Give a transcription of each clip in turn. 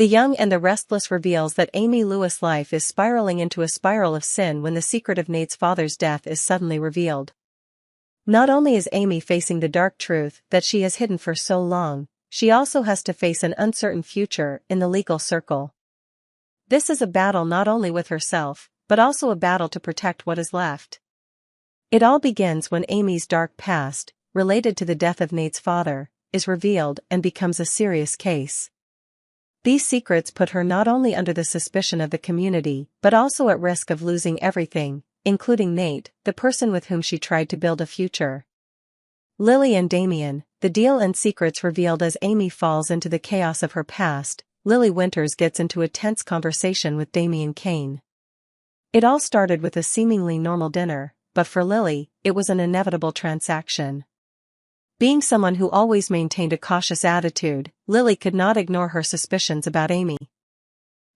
The Young and the Restless reveals that Amy Lewis' life is spiraling into a spiral of sin when the secret of Nate's father's death is suddenly revealed. Not only is Amy facing the dark truth that she has hidden for so long, she also has to face an uncertain future in the legal circle. This is a battle not only with herself, but also a battle to protect what is left. It all begins when Amy's dark past, related to the death of Nate's father, is revealed and becomes a serious case. These secrets put her not only under the suspicion of the community but also at risk of losing everything, including Nate, the person with whom she tried to build a future. Lily and Damian, the deal and secrets revealed as Amy falls into the chaos of her past. Lily Winters gets into a tense conversation with Damian Kane. It all started with a seemingly normal dinner, but for Lily, it was an inevitable transaction. Being someone who always maintained a cautious attitude, Lily could not ignore her suspicions about Amy.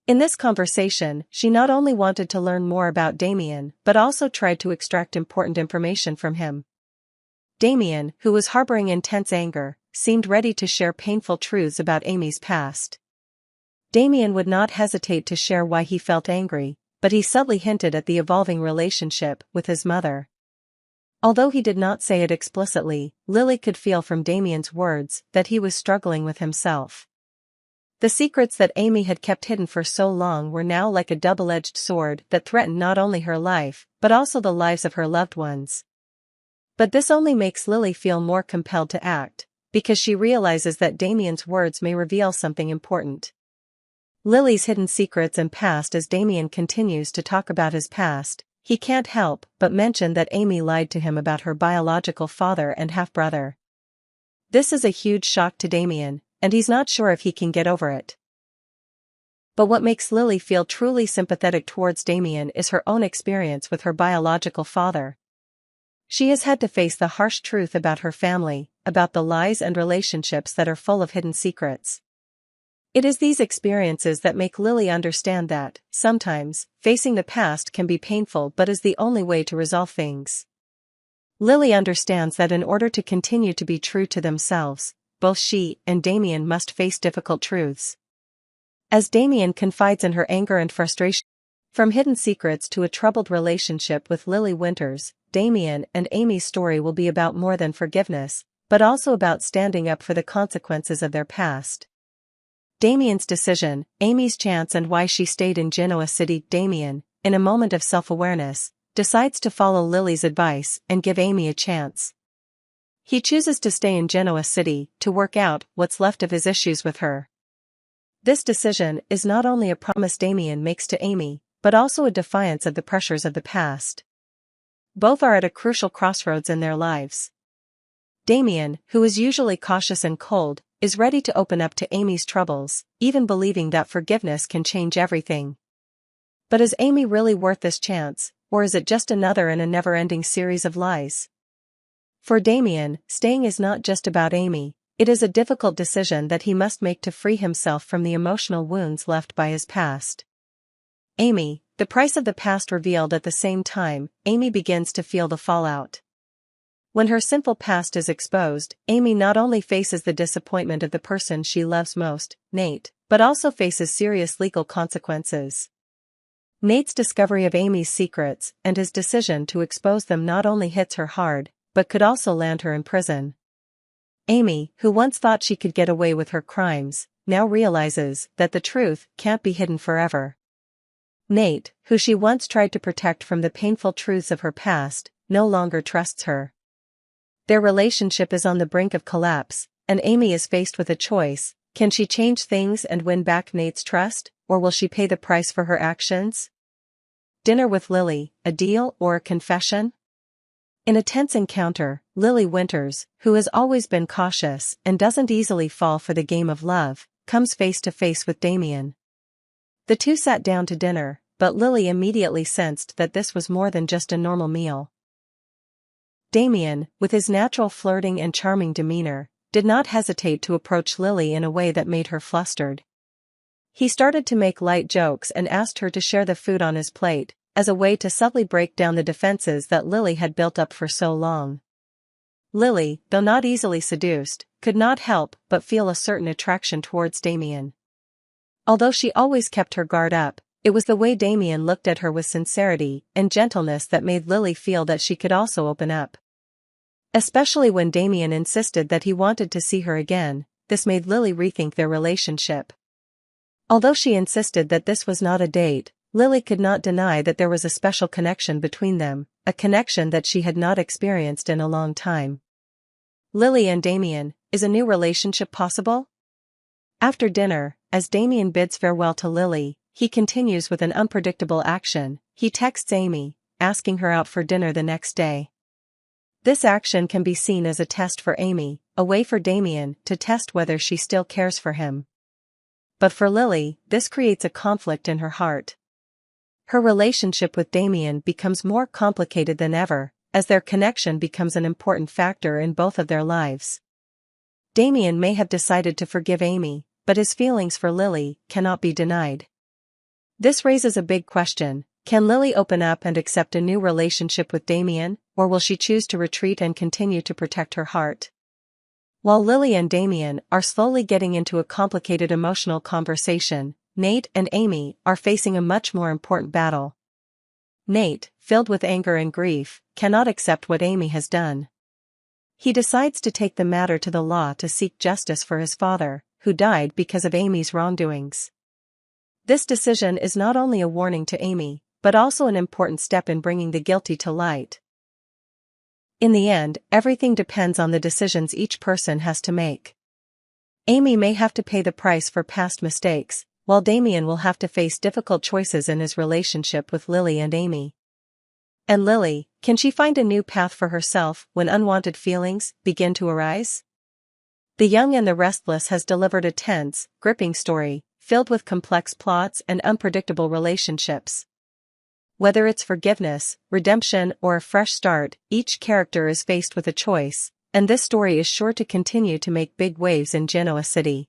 In this conversation, she not only wanted to learn more about Damian but also tried to extract important information from him. Damian, who was harboring intense anger, seemed ready to share painful truths about Amy's past. Damian would not hesitate to share why he felt angry, but he subtly hinted at the evolving relationship with his mother. Although he did not say it explicitly, Lily could feel from Damian's words that he was struggling with himself. The secrets that Amy had kept hidden for so long were now like a double-edged sword that threatened not only her life, but also the lives of her loved ones. But this only makes Lily feel more compelled to act, because she realizes that Damian's words may reveal something important. Lily's hidden secrets and past. As Damian continues to talk about his past, he can't help but mention that Amy lied to him about her biological father and half-brother. This is a huge shock to Damian, and he's not sure if he can get over it. But what makes Lily feel truly sympathetic towards Damian is her own experience with her biological father. She has had to face the harsh truth about her family, about the lies and relationships that are full of hidden secrets. It is these experiences that make Lily understand that, sometimes, facing the past can be painful but is the only way to resolve things. Lily understands that in order to continue to be true to themselves, both she and Damian must face difficult truths. As Damian confides in her anger and frustration, from hidden secrets to a troubled relationship with Lily Winters, Damian and Amy's story will be about more than forgiveness, but also about standing up for the consequences of their past. Damian's decision, Amy's chance and why she stayed in Genoa City. Damian, in a moment of self-awareness, decides to follow Lily's advice and give Amy a chance. He chooses to stay in Genoa City to work out what's left of his issues with her. This decision is not only a promise Damian makes to Amy, but also a defiance of the pressures of the past. Both are at a crucial crossroads in their lives. Damian, who is usually cautious and cold, is ready to open up to Amy's troubles, even believing that forgiveness can change everything. But is Amy really worth this chance, or is it just another in a never-ending series of lies? For Damian, staying is not just about Amy, it is a difficult decision that he must make to free himself from the emotional wounds left by his past. Amy, the price of the past revealed. At the same time, Amy begins to feel the fallout. When her sinful past is exposed, Amy not only faces the disappointment of the person she loves most, Nate, but also faces serious legal consequences. Nate's discovery of Amy's secrets and his decision to expose them not only hits her hard, but could also land her in prison. Amy, who once thought she could get away with her crimes, now realizes that the truth can't be hidden forever. Nate, who she once tried to protect from the painful truths of her past, no longer trusts her. Their relationship is on the brink of collapse, and Amy is faced with a choice: can she change things and win back Nate's trust, or will she pay the price for her actions? Dinner with Lily, a deal or a confession? In a tense encounter, Lily Winters, who has always been cautious and doesn't easily fall for the game of love, comes face to face with Damian. The two sat down to dinner, but Lily immediately sensed that this was more than just a normal meal. Damian, with his natural flirting and charming demeanor, did not hesitate to approach Lily in a way that made her flustered. He started to make light jokes and asked her to share the food on his plate, as a way to subtly break down the defenses that Lily had built up for so long. Lily, though not easily seduced, could not help but feel a certain attraction towards Damian. Although she always kept her guard up, it was the way Damian looked at her with sincerity and gentleness that made Lily feel that she could also open up. Especially when Damian insisted that he wanted to see her again, this made Lily rethink their relationship. Although she insisted that this was not a date, Lily could not deny that there was a special connection between them, a connection that she had not experienced in a long time. Lily and Damian, is a new relationship possible? After dinner, as Damian bids farewell to Lily, he continues with an unpredictable action. He texts Amy, asking her out for dinner the next day. This action can be seen as a test for Amy, a way for Damian to test whether she still cares for him. But for Lily, this creates a conflict in her heart. Her relationship with Damian becomes more complicated than ever, as their connection becomes an important factor in both of their lives. Damian may have decided to forgive Amy, but his feelings for Lily cannot be denied. This raises a big question: can Lily open up and accept a new relationship with Damian, or will she choose to retreat and continue to protect her heart? While Lily and Damian are slowly getting into a complicated emotional conversation, Nate and Amy are facing a much more important battle. Nate, filled with anger and grief, cannot accept what Amy has done. He decides to take the matter to the law to seek justice for his father, who died because of Amy's wrongdoings. This decision is not only a warning to Amy, but also an important step in bringing the guilty to light. In the end, everything depends on the decisions each person has to make. Amy may have to pay the price for past mistakes, while Damian will have to face difficult choices in his relationship with Lily and Amy. And Lily, can she find a new path for herself when unwanted feelings begin to arise? The Young and the Restless has delivered a tense, gripping story, filled with complex plots and unpredictable relationships. Whether it's forgiveness, redemption, or a fresh start, each character is faced with a choice, and this story is sure to continue to make big waves in Genoa City.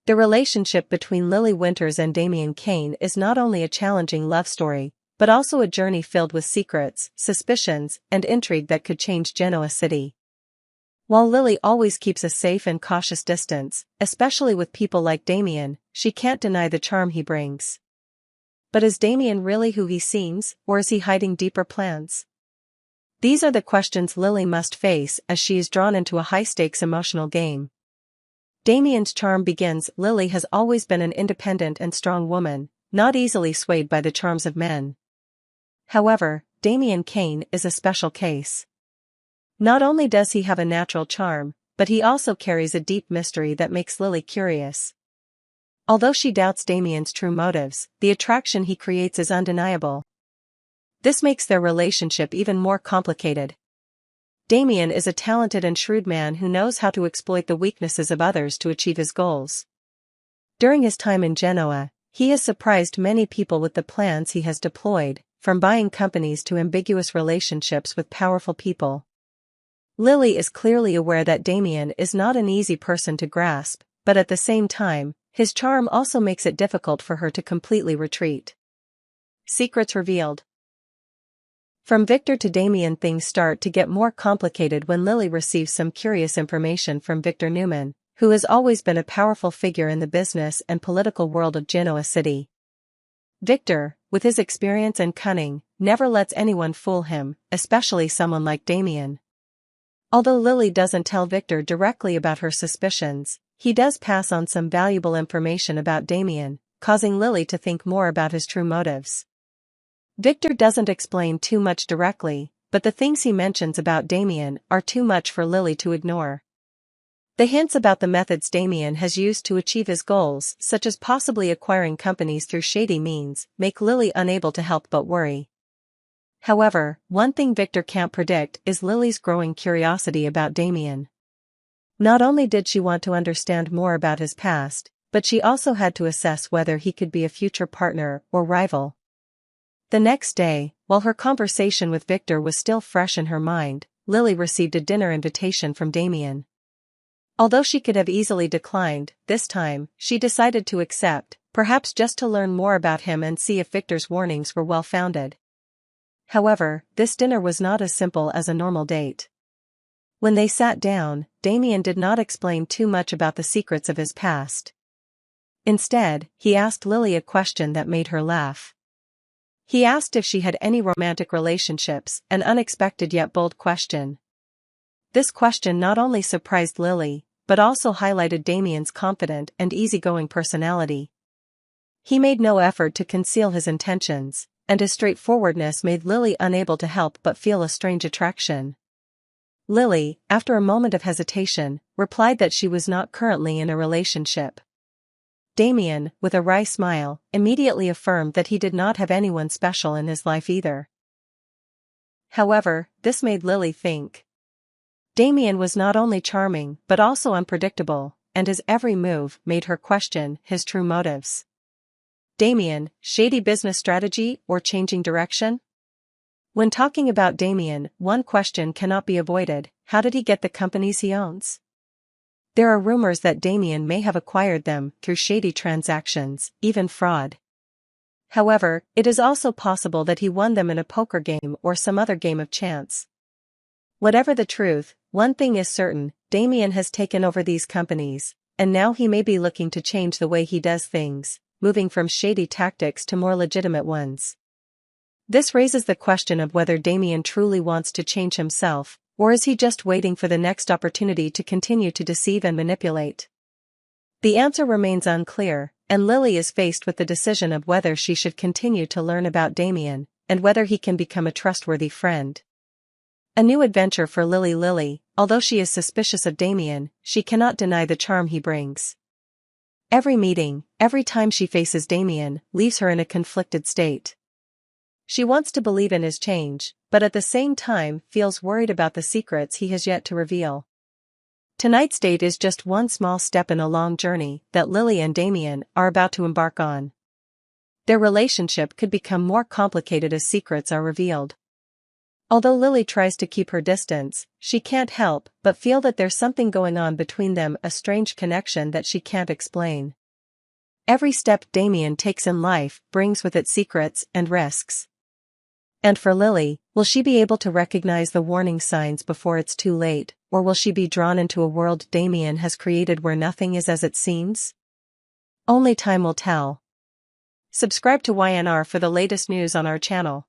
The relationship between Lily Winters and Damian Kane is not only a challenging love story, but also a journey filled with secrets, suspicions, and intrigue that could change Genoa City. While Lily always keeps a safe and cautious distance, especially with people like Damian, she can't deny the charm he brings. But is Damian really who he seems, or is he hiding deeper plans? These are the questions Lily must face as she is drawn into a high-stakes emotional game. Damian's charm begins. Lily has always been an independent and strong woman, not easily swayed by the charms of men. However, Damian Kane is a special case. Not only does he have a natural charm, but he also carries a deep mystery that makes Lily curious. Although she doubts Damian's true motives, the attraction he creates is undeniable. This makes their relationship even more complicated. Damian is a talented and shrewd man who knows how to exploit the weaknesses of others to achieve his goals. During his time in Genoa, he has surprised many people with the plans he has deployed, from buying companies to ambiguous relationships with powerful people. Lily is clearly aware that Damian is not an easy person to grasp, but at the same time, his charm also makes it difficult for her to completely retreat. Secrets revealed. From Victor to Damian, things start to get more complicated when Lily receives some curious information from Victor Newman, who has always been a powerful figure in the business and political world of Genoa City. Victor, with his experience and cunning, never lets anyone fool him, especially someone like Damian. Although Lily doesn't tell Victor directly about her suspicions, he does pass on some valuable information about Damian, causing Lily to think more about his true motives. Victor doesn't explain too much directly, but the things he mentions about Damian are too much for Lily to ignore. The hints about the methods Damian has used to achieve his goals, such as possibly acquiring companies through shady means, make Lily unable to help but worry. However, one thing Victor can't predict is Lily's growing curiosity about Damian. Not only did she want to understand more about his past, but she also had to assess whether he could be a future partner or rival. The next day, while her conversation with Victor was still fresh in her mind, Lily received a dinner invitation from Damian. Although she could have easily declined, this time, she decided to accept, perhaps just to learn more about him and see if Victor's warnings were well-founded. However, this dinner was not as simple as a normal date. When they sat down, Damian did not explain too much about the secrets of his past. Instead, he asked Lily a question that made her laugh. He asked if she had any romantic relationships, an unexpected yet bold question. This question not only surprised Lily, but also highlighted Damian's confident and easygoing personality. He made no effort to conceal his intentions, and his straightforwardness made Lily unable to help but feel a strange attraction. Lily, after a moment of hesitation, replied that she was not currently in a relationship. Damian, with a wry smile, immediately affirmed that he did not have anyone special in his life either. However, this made Lily think. Damian was not only charming but also unpredictable, and his every move made her question his true motives. Damian, shady business strategy or changing direction? When talking about Damian, one question cannot be avoided: how did he get the companies he owns? There are rumors that Damian may have acquired them through shady transactions, even fraud. However, it is also possible that he won them in a poker game or some other game of chance. Whatever the truth, one thing is certain: Damian has taken over these companies, and now he may be looking to change the way he does things, moving from shady tactics to more legitimate ones. This raises the question of whether Damian truly wants to change himself, or is he just waiting for the next opportunity to continue to deceive and manipulate? The answer remains unclear, and Lily is faced with the decision of whether she should continue to learn about Damian, and whether he can become a trustworthy friend. A new adventure for Lily. Although she is suspicious of Damian, she cannot deny the charm he brings. Every meeting, every time she faces Damian, leaves her in a conflicted state. She wants to believe in his change, but at the same time feels worried about the secrets he has yet to reveal. Tonight's date is just one small step in a long journey that Lily and Damian are about to embark on. Their relationship could become more complicated as secrets are revealed. Although Lily tries to keep her distance, she can't help but feel that there's something going on between them, a strange connection that she can't explain. Every step Damian takes in life brings with it secrets and risks. And for Lily, will she be able to recognize the warning signs before it's too late, or will she be drawn into a world Damian has created where nothing is as it seems? Only time will tell. Subscribe to YNR for the latest news on our channel.